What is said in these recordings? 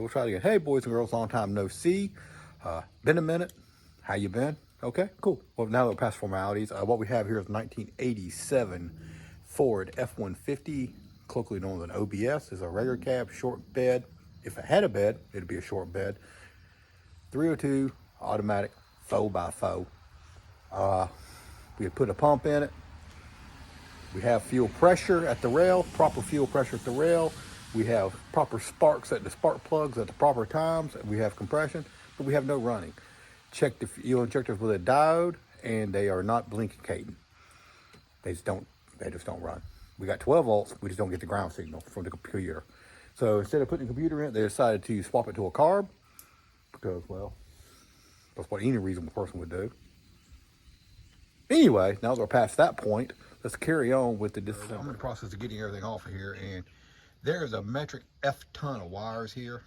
we'll try it again. Hey, boys and girls, long time no see. Been a minute. How you been? Okay, cool. Well, now that we're past formalities, what we have here is 1987 Ford F-150, colloquially known as an OBS. It's a regular cab, short bed. If it had a bed, it'd be a short bed. 302, automatic, 4x4. We had put a pump in it. We have fuel pressure at the rail, proper fuel pressure at the rail. We have proper sparks at the spark plugs at the proper times. We have compression, but we have no running. Check the fuel injectors with a diode, and they are not blinking. They just don't run. We got 12 volts, we just don't get the ground signal from the computer. So instead of putting the computer in, they decided to swap it to a carb because, well, that's what any reasonable person would do. Anyway, now that we're past that point, let's carry on with the disassembly. I'm in the process of getting everything off of here, and there's a metric F-ton of wires here.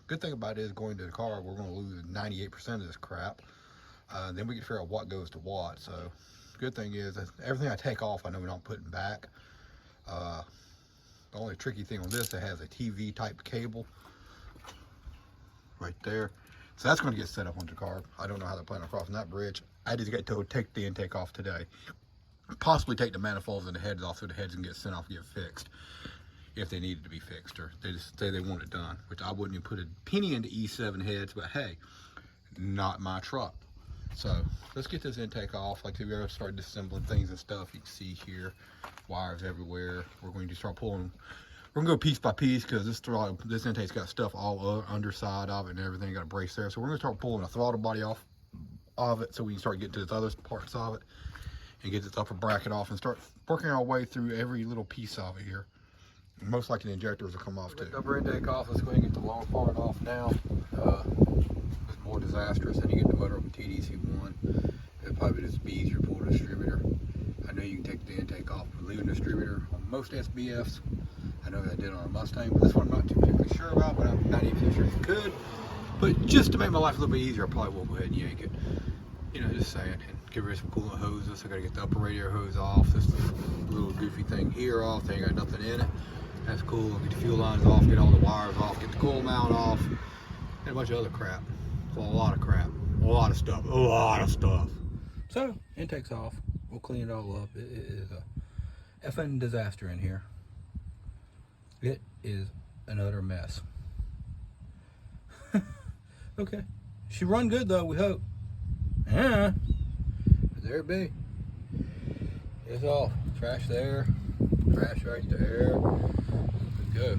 Good thing about it is going to the car, we're going to lose 98% of this crap. Then we can figure out what goes to what. So good thing is everything I take off, I know we're not putting back. The only tricky thing on this, it has a TV type cable right there. So that's going to get set up on the car. I don't know how they're planning on crossing that bridge. I just got to take the intake off today. Possibly take the manifolds and the heads off so the heads can get sent off and get fixed if they needed to be fixed, or they just say they want it done, which I wouldn't even put a penny into E7 heads, but hey, not my truck. So let's get this intake off. Like we're going to start disassembling things and stuff. You can see here, wires everywhere. We're going to start pulling. We're going to go piece by piece because this intake's got stuff all underside of it and everything. Got a brace there. So we're going to start pulling the throttle body off of it so we can start getting to the other parts of it and get this upper bracket off and start working our way through every little piece of it here. And most likely the injectors will come off too. Upper intake off. Let's go ahead and get the long part off now. It's more disastrous than you get the motor up in TDC1. It'll probably just be easier to pull the distributor. I know you can take the intake off with leaving the distributor on most SBFs. I know I did on a Mustang, but this one I'm not too particularly sure about, but I'm 90% sure you could. But just to make my life a little bit easier, I probably will go ahead and yank it. You know, just saying, and get rid of some coolant hoses. I gotta get the upper radiator hose off. This little goofy thing here off. They ain't got nothing in it. That's cool. Get the fuel lines off, get all the wires off, get the coil mount off, and a bunch of other crap. Well, a lot of crap. A lot of stuff. A lot of stuff. So, intake's off. We'll clean it all up. It is a effing disaster in here. It is an utter mess. Okay. She run good though, we hope. Yeah. There it be. It's off. Trash there. Trash right there. Good.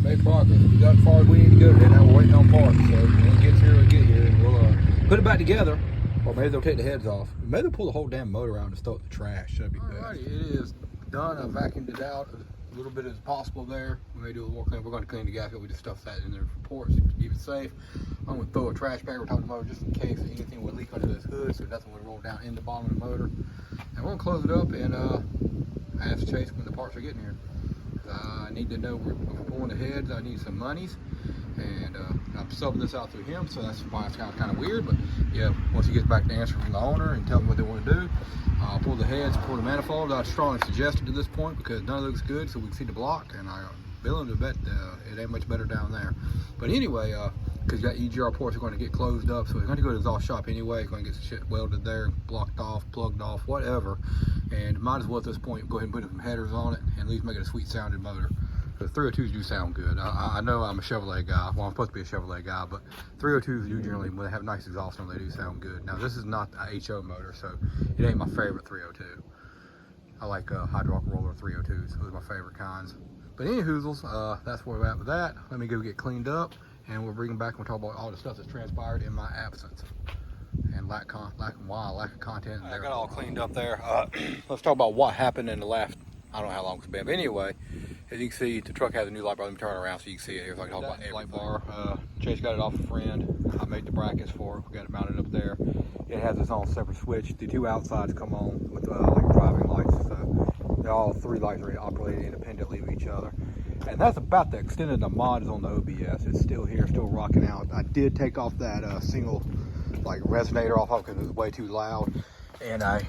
Made progress. We got as far as we need to go today. Now we're waiting on parts. So when it gets here, we'll get here and we'll put it back together. Or maybe they'll take the heads off. Maybe they'll pull the whole damn motor out and stow up the trash. That'd be good. Alrighty, it is done. I vacuumed it out a little bit as possible there. We may do a little more cleaning. We're going to clean the gasket. We just stuffed that in there for ports to keep it safe. I'm going to throw a trash bag over top of the motor just in case anything would leak under this hood, so nothing would roll down in the bottom of the motor. And we're going to close it up and ask Chase when the parts are getting here. I need to know we're pulling the heads. I need some monies, and I'm subbing this out through him, so that's why it's kind of weird. But yeah, once he gets back the answer from the owner and tell them what they want to do, I'll pull the heads, pull the manifold. I'd strongly suggest it at this point because none of it looks good, so we can see the block, and I'm willing to bet it ain't much better down there. But anyway, because you got EGR ports are going to get closed up, so it's going to go to the exhaust shop anyway. It's going to get shit welded there, blocked off, plugged off, whatever. And might as well at this point go ahead and put some headers on it and at least make it a sweet sounding motor. Because 302s do sound good. I know I'm a Chevrolet guy. Well, I'm supposed to be a Chevrolet guy, but 302s do generally, when they have nice exhaust on them, they do sound good. Now this is not a HO motor, so it ain't my favorite 302. I like hydraulic roller 302s. Those are my favorite kinds. But any hoozles, that's where we're at with that. Let me go get cleaned up, and we'll bring them back and we'll talk about all the stuff that's transpired in my absence. And lack of content. I got all cleaned up there. Let's talk about what happened in the last, I don't know how long it's been, but anyway, as you can see, the truck has a new light bar. Let me turn it around so you can see it here. So I can talk about everything. Light bar. Chase got it off a friend. I made the brackets for it. We got it mounted up there. It has its own separate switch. The two outsides come on with like driving lights. So they're all three lights are operated independently of each other. And that's about the extent of the mods on the OBS. It's still here, still rocking out. I did take off that single like resonator off because it was way too loud, and I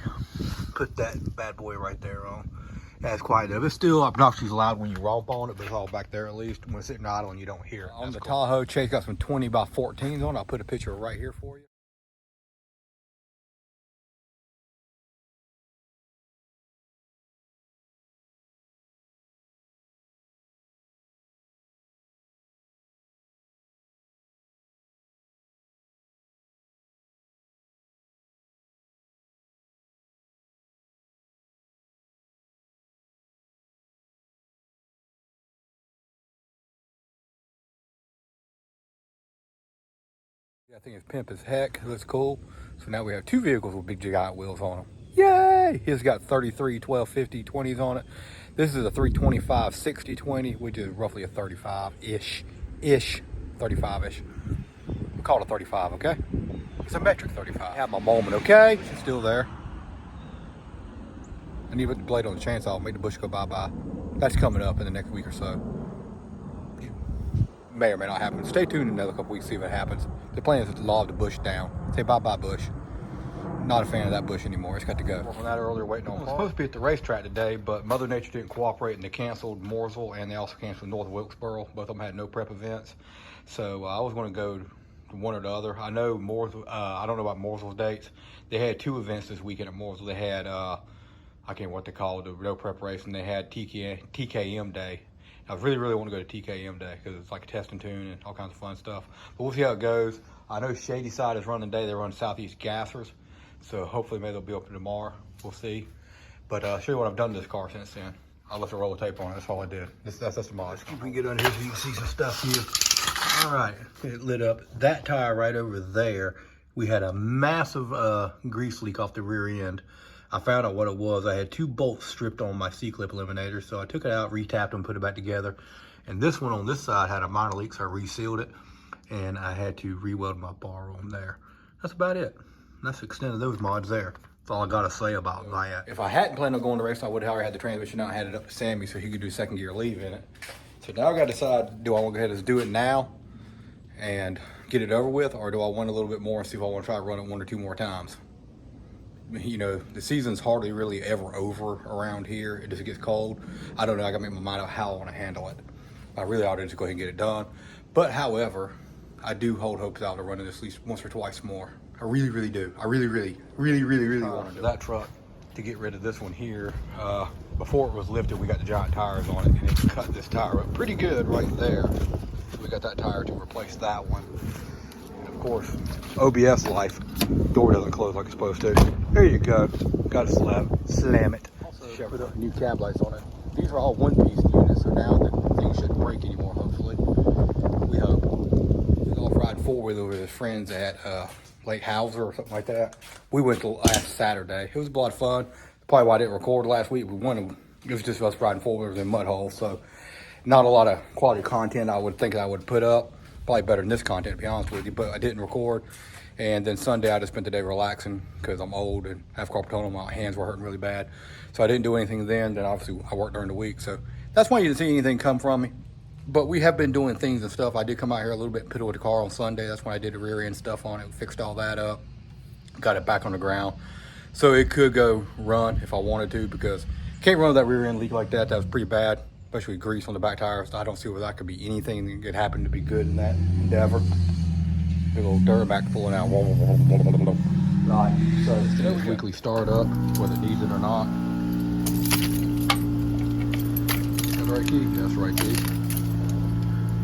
put that bad boy right there on. That's quiet though. It's still obnoxiously loud when you romp on it, but it's all back there at least. When it's sitting idle and you don't hear it. On the cool. Tahoe, Chase got some 20 by 14s on. I'll put a picture right here for you. I think it's pimp as heck. It looks cool. So now we have two vehicles with big giant wheels on them. Yay! He's got 33 1250 20s on it. This is a 325 60 20, which is roughly a 35-ish, 35-ish. We'll call it a 35, okay? It's a metric 35. I have my moment, okay? It's still there. I need to put the blade on the chainsaw, make the bush go bye-bye. That's coming up in the next week or so. May or may not happen. Stay tuned in another couple weeks, see if it happens. The plan is to log the bush down. Say bye-bye bush. Not a fan of that bush anymore. It's got to go. On that earlier, waiting on. I was supposed to be at the racetrack today, but Mother Nature didn't cooperate, and they canceled Mooresville, and they also canceled North Wilkesboro. Both of them had no prep events, so I was going to go to one or the other. I know Mooresville. I don't know about Mooresville's dates. They had two events this weekend at Mooresville. They had I can't remember what they call it, the no preparation. They had TKM Day. I really want to go to TKM Day because it's like a test and tune and all kinds of fun stuff. But we'll see how it goes. I know Shady Side is running today. They run Southeast Gassers. So hopefully maybe they'll be open tomorrow. We'll see. But I'll show you what I've done to this car since then. I left a roll of tape on it. That's all I did. That's the mod. We can get under here so you can see some stuff here. All right. It lit up. That tire right over there, we had a massive grease leak off the rear end. I found out what it was. I had two bolts stripped on my C-clip eliminator, so I took it out, retapped them, put it back together. And this one on this side had a minor leak, so I resealed it, and I had to re-weld my bar on there. That's about it. That's the extent of those mods there. That's all I gotta say about that. If I hadn't planned on going to race, I would have already had the transmission out and had it up to Sammy so he could do second gear leave in it. So now I gotta decide, do I want to go ahead and do it now and get it over with, or do I want a little bit more and see if I want to try to run it one or two more times? You know, the season's hardly really ever over around here. It just gets cold. I don't know, I gotta make my mind up how I want to handle it. I really ought to just go ahead and get it done. But however, I do hold hopes out of running this at least once or twice more. I really do. I really want to do that truck to get rid of this one here. Before it was lifted, we got the giant tires on it, and it cut this tire up pretty good right there. So we got that tire to replace that one. And of course, OBS life, door doesn't close like it's supposed to. There you go. Got to slam it. Also, put up new cab lights on it. These are all one-piece units, so now the thing shouldn't break anymore, hopefully. We hope. He's off riding four-wheeler with his friends at Lake Hauser or something like that. We went last Saturday. It was a lot of fun. Probably why I didn't record last week. It was just us riding four-wheelers in mud holes, so not a lot of quality content I would think I would put up. Probably better than this content, to be honest with you, but I didn't record. And then Sunday, I just spent the day relaxing because I'm old and have carpal tunnel. My hands were hurting really bad. So I didn't do anything then. Then obviously I worked during the week. So that's why you didn't see anything come from me. But we have been doing things and stuff. I did come out here a little bit and piddle with the car on Sunday. That's when I did the rear end stuff on it. Fixed all that up. Got it back on the ground. So it could go run if I wanted to, because can't run with that rear end leak like that. That was pretty bad, especially with grease on the back tires. I don't see where that could be anything that could happen to be good in that endeavor. Big old Duramax pulling out. Right. So it was weekly startup, whether it needs it or not. Is that the right key? That's the right key.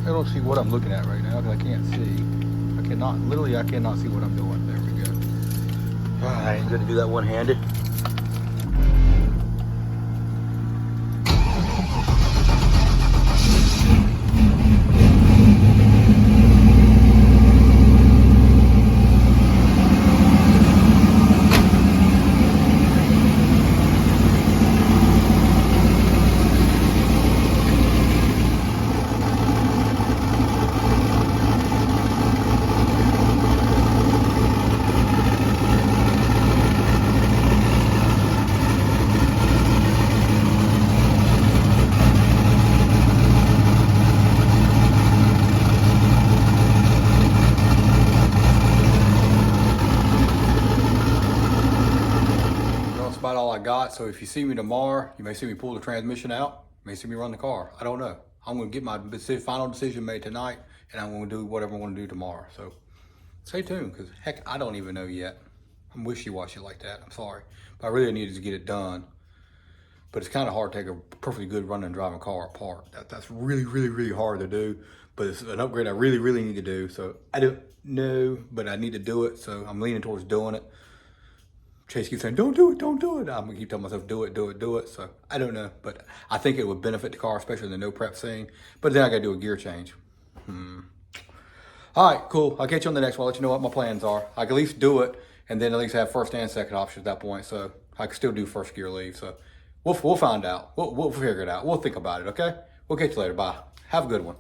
I don't see what I'm looking at right now because I can't see. I cannot see what I'm doing. There we go. I ain't gonna do that one-handed. So if you see me tomorrow, you may see me pull the transmission out, you may see me run the car. I don't know. I'm gonna get my final decision made tonight, and I'm gonna do whatever I wanna do tomorrow. So stay tuned, because heck, I don't even know yet. I'm wishy-washy like that, I'm sorry. But I really needed to get it done. But it's kind of hard to take a perfectly good running and driving car apart. That's really, really, really hard to do. But it's an upgrade I really, really need to do. So I don't know, but I need to do it. So I'm leaning towards doing it. Chase keeps saying, don't do it, don't do it. I'm gonna keep telling myself, do it, do it, do it. So I don't know, but I think it would benefit the car, especially in the no prep scene. But then I gotta do a gear change. All right, cool. I'll catch you on the next one. I'll let you know what my plans are. I can at least do it, and then at least have first and second option at that point. So I can still do first gear leave. So we'll find out. We'll figure it out. We'll think about it, okay? We'll catch you later. Bye. Have a good one.